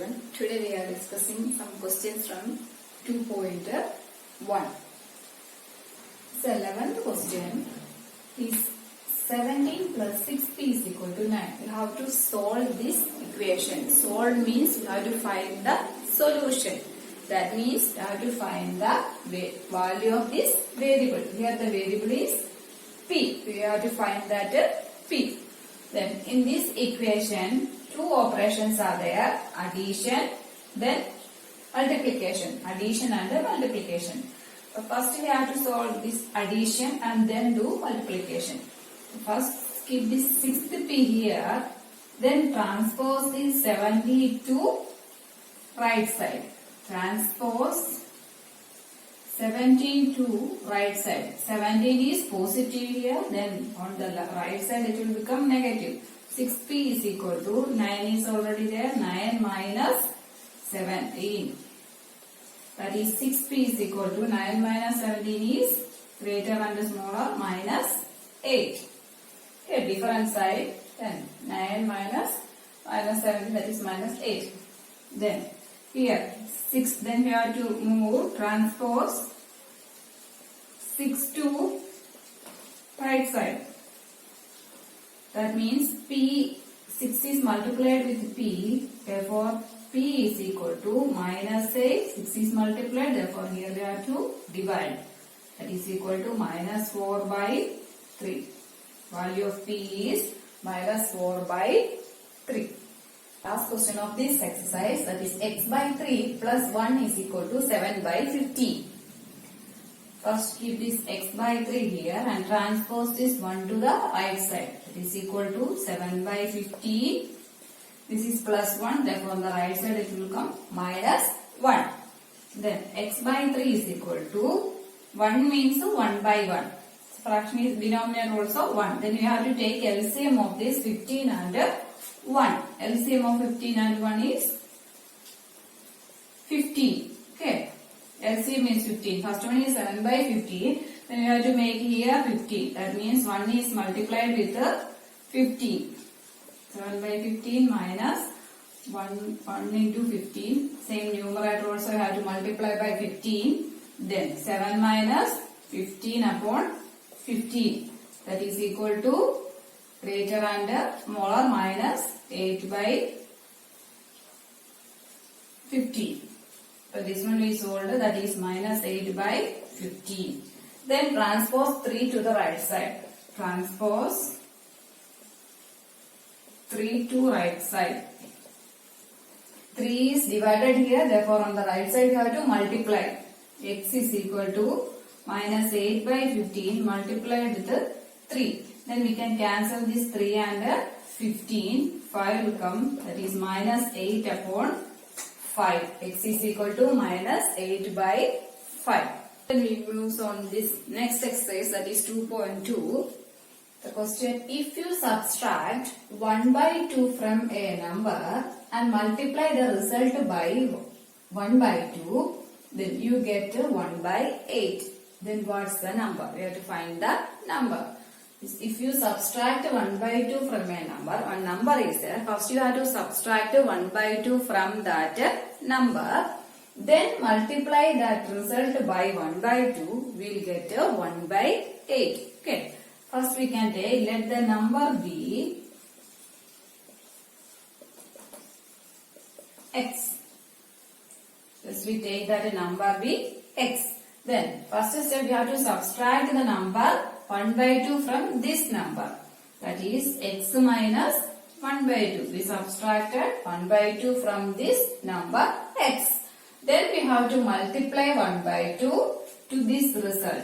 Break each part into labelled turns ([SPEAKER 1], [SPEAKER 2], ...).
[SPEAKER 1] everyone. Today we are discussing some questions from 2.1. So 11th question is 17 plus 6p is equal to 9. You have to solve this equation. Solve means you have to find the solution. That means you have to find the value of this variable. Here the variable is p. We have to find that p. Then in this equation, two operations are there, addition, then multiplication. Addition and multiplication. First we have to solve this addition and then do multiplication. First keep this 6th p here, then transpose this 70 to right side. Transpose 17 to right side. 17 is positive here, then on the right side it will become negative. 6p is equal to 9 is already there, 9 minus 17. That is 6p is equal to 9 minus 17 is greater and smaller minus 8. Okay, different side, then 9 minus 17, that is minus 8. Then here 6, then we have to move, transpose 6 to right side. That means p, 6 is multiplied with p, therefore p is equal to minus 8, 6 is multiplied, therefore here we have to divide. That is equal to minus 4 by 3. Value of p is minus 4 by 3. Last question of this exercise, that is x by 3 plus 1 is equal to 7 by 15. First keep this x by 3 here and transpose this 1 to the right side. That is equal to 7 by 15. This is plus 1, therefore on the right side it will come minus 1. Then x by 3 is equal to 1 means 1 by 1. Fraction is denominator also 1. Then you have to take LCM of this 15 and 1. LCM of 15 and 1 is 15. Okay. LCM is 15. First one is 7 by 15. Then you have to make here 15. That means 1 is multiplied with 15. 7 by 15 minus 1 into 15. Same numerator also you have to multiply by 15. Then 7 minus 15 upon 15. That is equal to greater and smaller minus 8 by 15. So this one we solved, that is minus 8 by 15. Then transpose 3 to the right side. Transpose 3 to right side. 3 is divided here, therefore on the right side you have to multiply. X is equal to minus 8 by 15 multiplied with 3. Then we can cancel this 3 and 15. 5 will come, that is minus 8 upon 5. X is equal to minus 8 by 5. Then we move on this next exercise, that is 2.2. The question, if you subtract 1 by 2 from a number and multiply the result by 1 by 2, then you get 1 by 8. Then what's the number? We have to find the number. If you subtract 1 by 2 from a number, one number is there. First you have to subtract 1 by 2 from that number. Then multiply that result by 1 by 2. We'll get 1 by 8. Okay. First we can take, let the number be x. First we take that number be x. Then first step we have to subtract the number 1 by 2 from this number. That is x minus 1 by 2. We subtracted 1 by 2 from this number x. Then we have to multiply 1 by 2 to this result.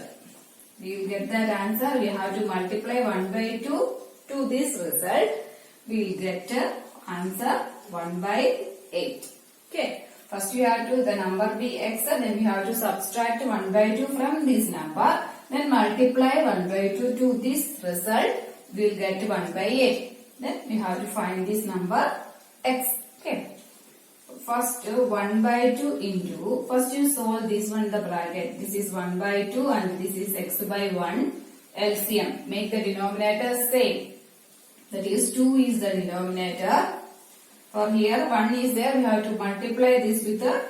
[SPEAKER 1] We will get that answer. We have to multiply 1 by 2 to this result. We will get answer 1 by 8. Okay. First we have to, the number be x, then we have to subtract 1 by 2 from this number. Then multiply 1 by 2 to this result. We will get 1 by 8. Then we have to find this number x. Okay. First 1 by 2 into, first you solve this one in the bracket. This is 1 by 2 and this is x by 1. LCM. Make the denominator same. That is 2 is the denominator. For here 1 is there, we have to multiply this with a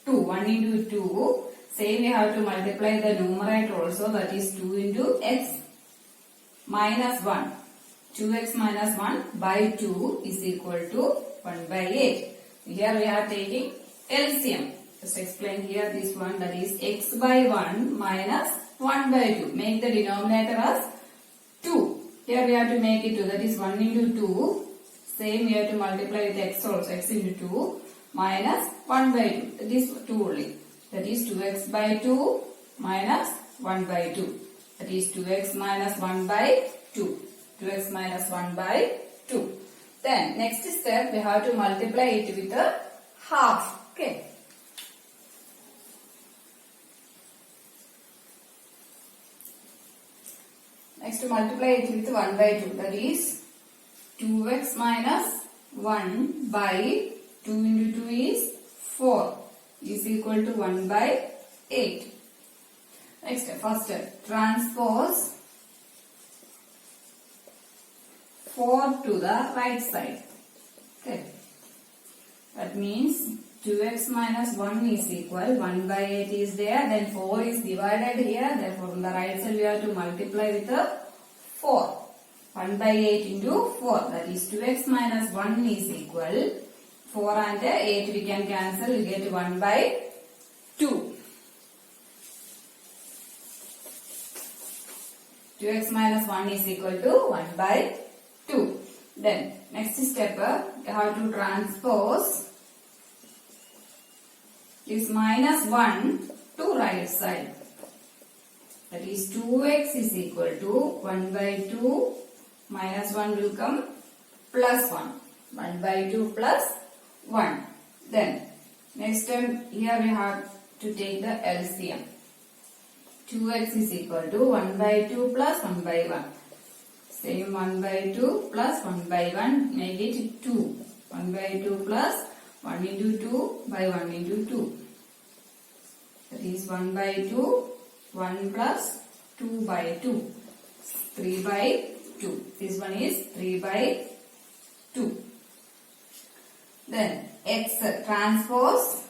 [SPEAKER 1] 2. 1 into 2. Same we have to multiply the numerator also, that is 2 into x minus 1. 2x minus 1 by 2 is equal to 1 by 8. Here we are taking LCM. Just explain here this one, that is x by 1 minus 1 by 2. Make the denominator as 2. Here we have to make it 2, that is 1 into 2. Same we have to multiply with x also, x into 2 minus 1 by 2. That is 2 only. That is 2x by 2 minus 1 by 2. That is 2x minus 1 by 2. 2x minus 1 by 2. Then next step we have to multiply it with a half. Okay. Next multiply it with 1 by 2. That is 2x minus 1 by 2 into 2 is 4 is equal to 1 by 8. Next first transpose 4 to the right side. Okay. That means 2x minus 1 is equal, 1 by 8 is there, then 4 is divided here, therefore on the right side we have to multiply with a 4. 1 by 8 into 4, that is 2x minus 1 is equal, 4 and 8 we can cancel, we get 1 by 2. 2x minus 1 is equal to 1 by 2. Then next step, you have to transpose this minus 1 to right side. That is 2x is equal to 1 by 2 minus 1 will come plus 1. 1 by 2 plus 1. Then next time here we have to take the LCM. 2x is equal to 1 by 2 plus 1 by 1. Same 1 by 2 plus 1 by 1, make it 2. 1 by 2 plus 1 into 2 by 1 into 2. That is 1 by 2, 1 plus 2 by 2. 3 by 2. This one is 3 by 2. Then x transpose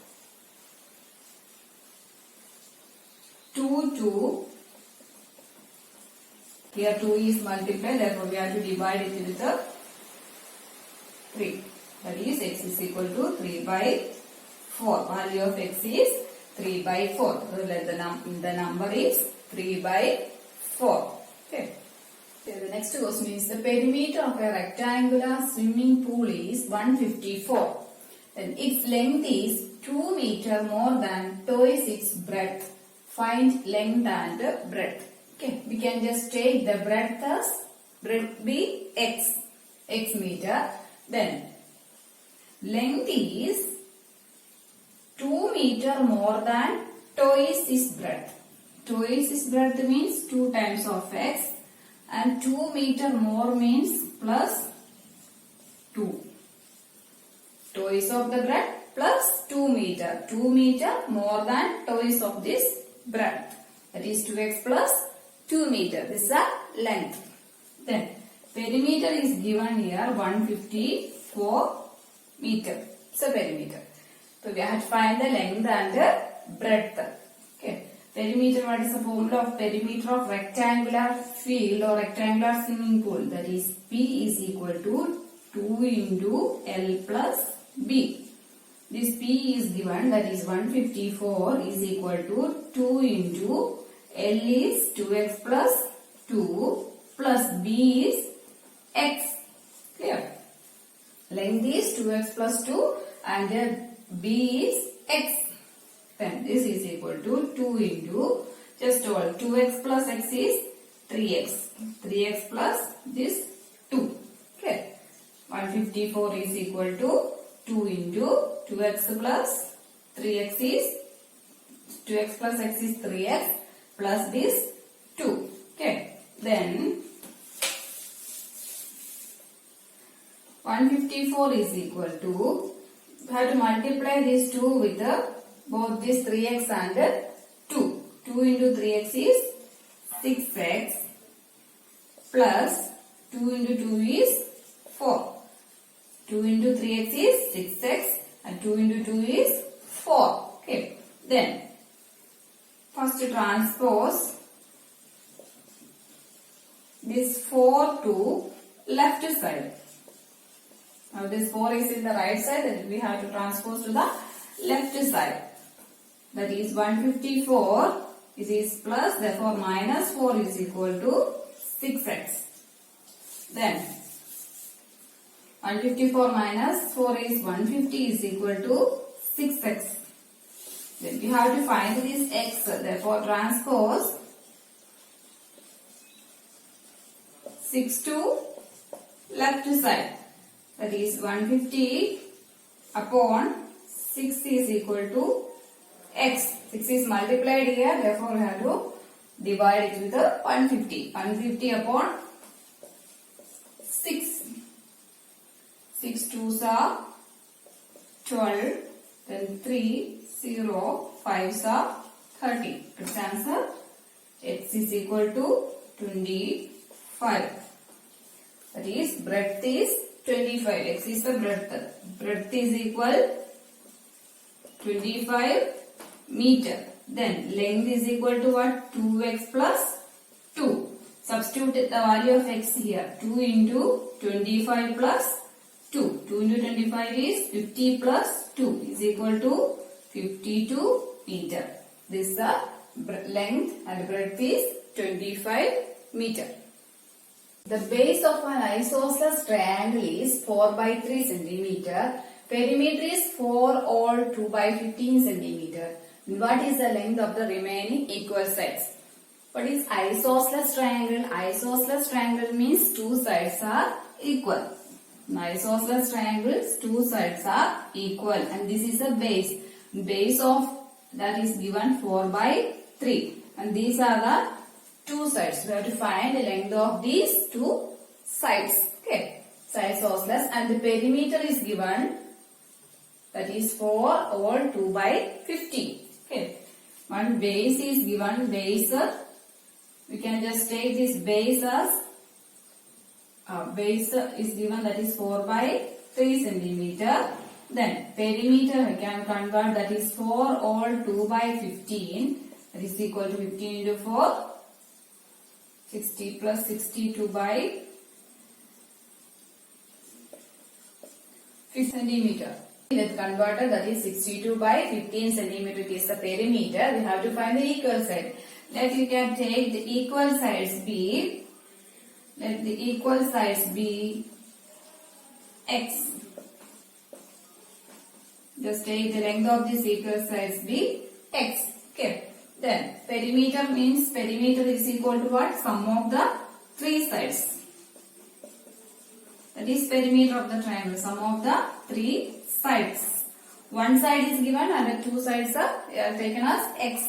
[SPEAKER 1] 2 to, here 2 is multiplied, therefore we have to divide it with a 3. That is x is equal to 3 by 4. Value of x is 3 by 4. So the number is 3 by 4. Okay. Okay, the next question is the perimeter of a rectangular swimming pool is 154. Then its length is 2 meter more than twice its breadth. Find length and breadth. Okay, we can just take the breadth as breadth be x meter. Then length is 2 meter more than twice its breadth. Twice its breadth means 2 times of x, and 2 meter more means plus 2. Twice of the breadth plus 2 meter. 2 meter more than twice of this breadth. That is 2x plus 2 meter. This is the length. Then perimeter is given here 154 meter. It's a perimeter. So we have to find the length and breadth. Okay. Perimeter, what is the formula of perimeter of rectangular field or rectangular swimming pool? That is P is equal to 2 into L plus B. This P is given, that is 154 is equal to 2 into L is 2x plus 2 plus B is x. Clear? Length is 2x plus 2 and B is x. Then this is equal to 2 into, just all 2x plus x is 3x. 3x plus this 2. Okay. 154 is equal to 2 into 2x plus 3x is 2x plus x is 3x plus this 2. Okay. Then 154 is equal to, we have to multiply these 2 with both this 3x and 2. 2 into 3x is 6x plus 2 into 2 is 4. 2 into 3x is 6x and 2 into 2 is 4. Okay. Then first transpose this 4 to left side. Now this 4 is in the right side, then we have to transpose to the left side. That is 154 is plus, therefore minus 4 is equal to 6x. Then 154 minus 4 is 150 is equal to 6x. Then we have to find this x, therefore transpose 6 to left side. That is 150 upon 6 is equal to x. 6 is multiplied here, therefore we have to divide it with the 150. 150 upon 6. 6 2s are 12, then 3, 0, 5s are 30. Its answer, x is equal to 25. That is, breadth is 25. X is the breadth. Breadth is equal 25 meter. Then length is equal to what? 2x plus 2. Substitute the value of x here. 2 into 25 plus 2. 2 into 25 is 50 plus 2 is equal to 52 meter. This length and breadth is 25 meter. The base of an isosceles triangle is 4 by 3 centimeter. Perimeter is 4 or 2 by 15 centimeter. What is the length of the remaining equal sides? What is isosceles triangle? Isosceles triangle means two sides are equal. In isosceles triangles, two sides are equal, and this is a base. Base of that is given 4 by 3, and these are the two sides. We have to find the length of these two sides. Okay, isosceles, and the perimeter is given, that is 4 or 2 by 15. Okay, one base is given. Base, we can just take this base as base is given, that is 4 by 3 centimeter. Then perimeter we can convert, that is 4 or 2 by 15. That is equal to 15 into 4. 60 plus 62 by 50 centimeter. Let's convert, that is 62 by 15 centimeter is the perimeter. We have to find the equal side. Let you can take the equal sides be. Let the equal sides be x. Just take the length of this equal sides be x. Okay. Then perimeter means perimeter is equal to what? Sum of the three sides. That is perimeter of the triangle. Sum of the three sides. One side is given and the two sides are taken as x.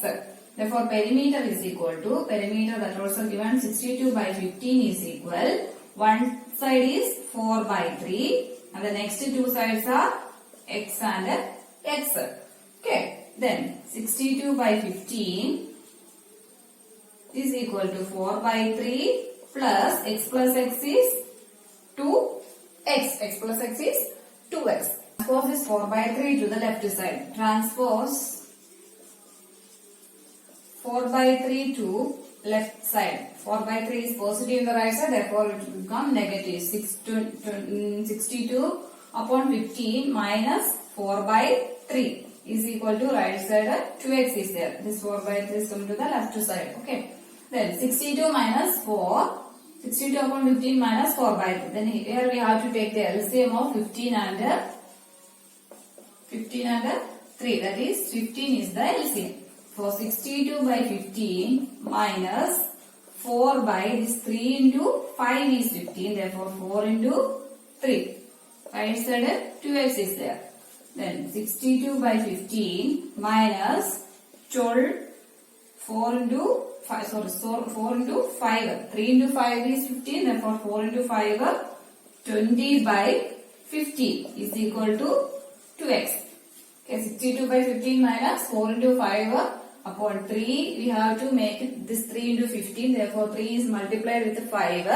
[SPEAKER 1] Therefore perimeter is equal to, perimeter that also given 62 by 15 is equal. One side is 4 by 3 and the next two sides are x and x. Okay. Then 62 by 15 is equal to 4 by 3 plus x is 2x. X plus x is 2x. Transpose this 4 by 3 to the left side. Transpose 4 by 3 to left side. 4 by 3 is positive in the right side, therefore it will become negative. 62 upon 15 minus 4 by 3 is equal to right side 2x is there. This 4 by 3 is coming to the left side. Okay. Then 62 minus 4. 62 upon 15 minus 4 by 2. Then here we have to take the LCM of 15 and 3. That is 15 is the LCM. For 62 by 15 minus 4 by this 3 into 5 is 15. Therefore 4 into 3. Right side 2x is there. Then 62 by 15 minus 12. 4 into 5. Sorry, 4 into 5. 3 into 5 is 15. Therefore 4 into 5 20 by 50 is equal to 2x. Okay, 62 by 15 minus 4 into 5 upon 3. We have to make it this 3 into 15. Therefore 3 is multiplied with 5.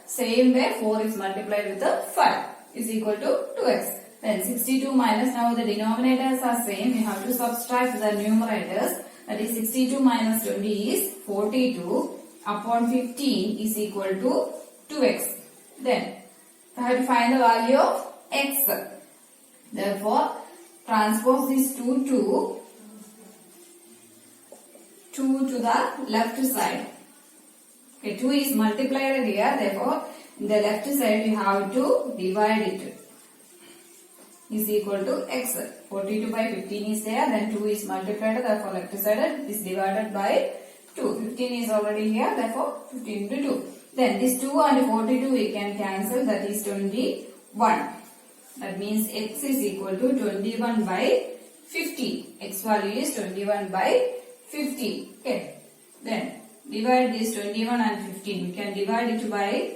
[SPEAKER 1] Same way 4 is multiplied with 5 is equal to 2x. Then 62 minus, now the denominators are same. We have to subtract the numerators. That is 62 minus 20 is 42 upon 15 is equal to 2x. Then I have to find the value of x. Therefore, transpose this 2 to the left side. Okay, 2 is multiplied here. Therefore, in the left side we have to divide it. Is equal to x. 42 by 15 is there. Then 2 is multiplied. Therefore, left side is divided by 2. 15 is already here. Therefore, 15 into 2. Then this 2 and 42 we can cancel. That is 21. That means x is equal to 21 by 50. X value is 21 by 50. Okay. Then divide this 21 and 15. We can divide it by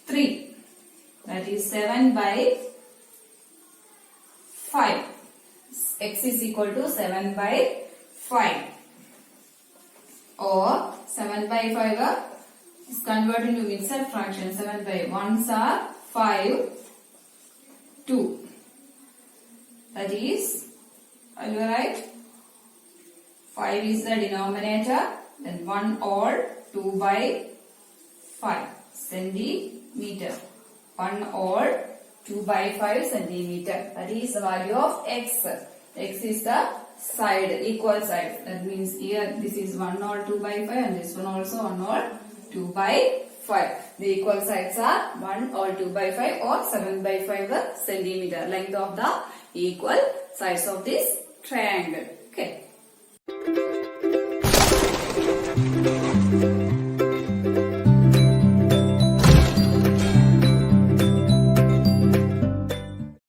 [SPEAKER 1] 3. That is 7 by 5. X is equal to 7 by 5. Or 7 by 5 is converted into mixed fraction. 7 by 1s are 5, 2. That is, are you right? 5 is the denominator. Then 1 or 2 by 5 centimeter. 1 or 2 by 5 centimeter. That is the value of x. X is the side, equal side. That means here this is 1 or 2 by 5 and this one also 1 or 2 by 5. The equal sides are 1 or 2 by 5 or 7 by 5 centimeter. Length of the equal sides of this triangle. Okay.